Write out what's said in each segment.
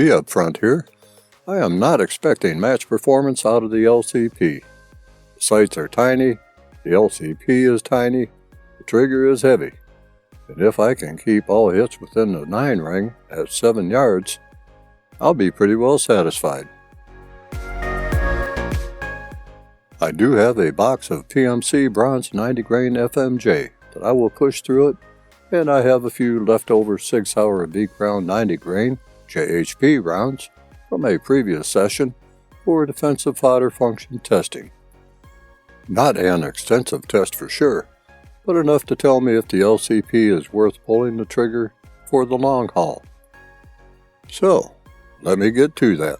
be up front here. I am not expecting match performance out of the LCP. The sights are tiny, the LCP is tiny, the trigger is heavy, and if I can keep all hits within the 9 ring at 7 yards, I'll be pretty well satisfied. I do have a box of PMC bronze 90 grain FMJ that I will push through it, and I have a few leftover 6 Sauer Beak round 90 grain JHP rounds from a previous session for defensive fodder function testing. Not an extensive test for sure, but enough to tell me if the LCP is worth pulling the trigger for the long haul. So, let me get to that.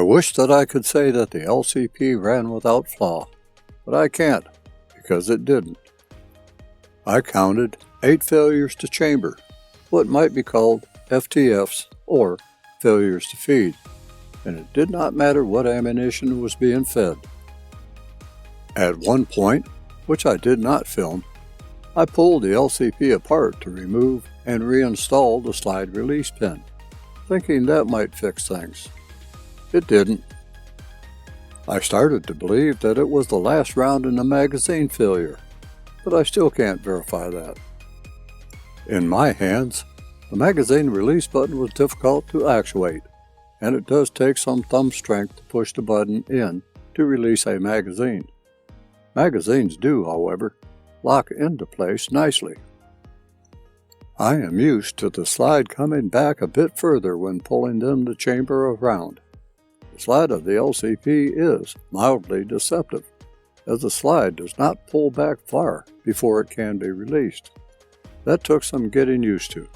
wish that I could say that the LCP ran without flaw, but I can't, because it didn't. I counted 8 failures to chamber, what might be called FTFs or failures to feed, and it did not matter what ammunition was being fed. At one point, which I did not film, I pulled the LCP apart to remove and reinstall the slide release pin, thinking that might fix things. It didn't. I started to believe that it was the last round in the magazine failure, but I still can't verify that. In my hands, the magazine release button was difficult to actuate, and it does take some thumb strength to push the button in to release a magazine. Magazines do, however, lock into place nicely. I am used to the slide coming back a bit further when pulling them to chamber a round. The slide of the LCP is mildly deceptive, as the slide does not pull back far before it can be released. That took some getting used to.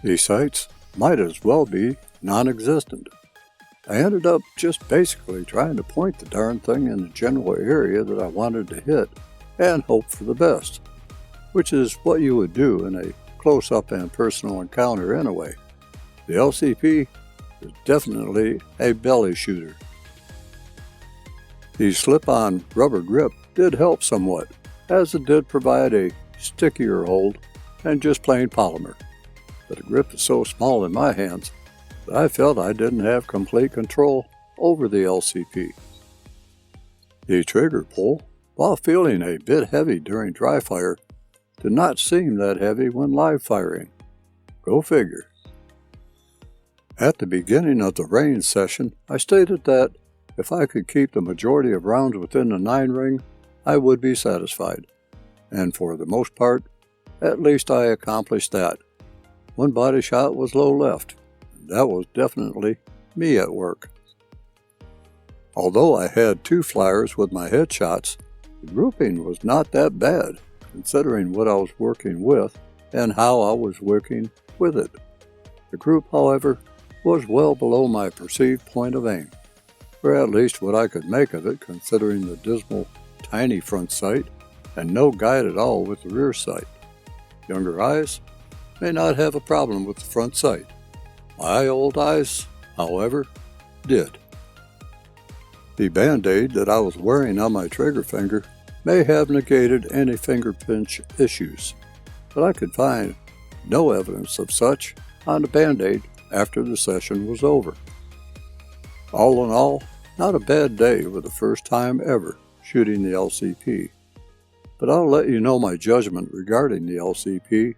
These sights might as well be non-existent. I ended up just basically trying to point the darn thing in the general area that I wanted to hit and hope for the best, which is what you would do in a close-up and personal encounter anyway. The LCP is definitely a belly shooter. The slip-on rubber grip did help somewhat, as it did provide a stickier hold than just plain polymer, but the grip is so small in my hands that I felt I didn't have complete control over the LCP. The trigger pull, while feeling a bit heavy during dry fire, did not seem that heavy when live firing. Go figure. At the beginning of the range session, I stated that if I could keep the majority of rounds within the 9 ring, I would be satisfied. And for the most part, at least I accomplished that. One body shot was low left. That was definitely me at work. Although I had 2 flyers with my headshots, the grouping was not that bad, considering what I was working with and how I was working with it. The group, however, was well below my perceived point of aim, or at least what I could make of it considering the dismal, tiny front sight and no guide at all with the rear sight. Younger eyes may not have a problem with the front sight. My old eyes, however, did. The band-aid that I was wearing on my trigger finger may have negated any finger pinch issues, but I could find no evidence of such on the band-aid after the session was over. All in all, not a bad day with the first time ever shooting the LCP, but I'll let you know my judgment regarding the LCP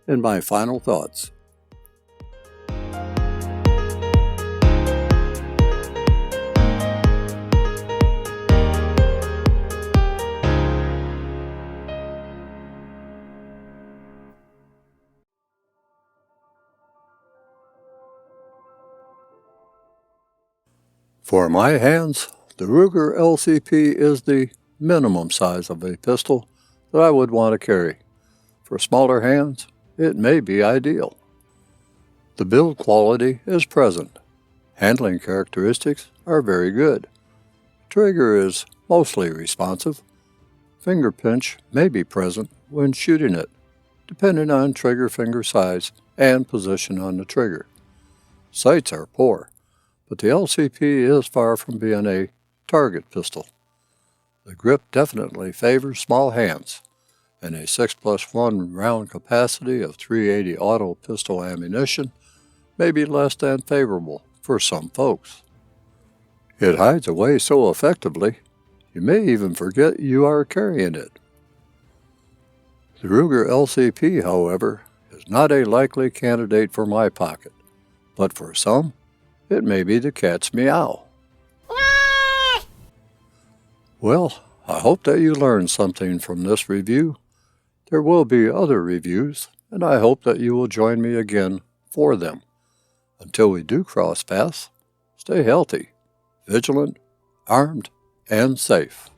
in my final thoughts. For my hands, the Ruger LCP is the minimum size of a pistol that I would want to carry. For smaller hands, it may be ideal. The build quality is present. Handling characteristics are very good. Trigger is mostly responsive. Finger pinch may be present when shooting it, depending on trigger finger size and position on the trigger. Sights are poor, but the LCP is far from being a target pistol. The grip definitely favors small hands, and a 6+1 round capacity of .380 auto pistol ammunition may be less than favorable for some folks. It hides away so effectively, you may even forget you are carrying it. The Ruger LCP, however, is not a likely candidate for my pocket, but for some, it may be the cat's meow. Well, I hope that you learned something from this review. There will be other reviews, and I hope that you will join me again for them. Until we do cross paths, stay healthy, vigilant, armed, and safe.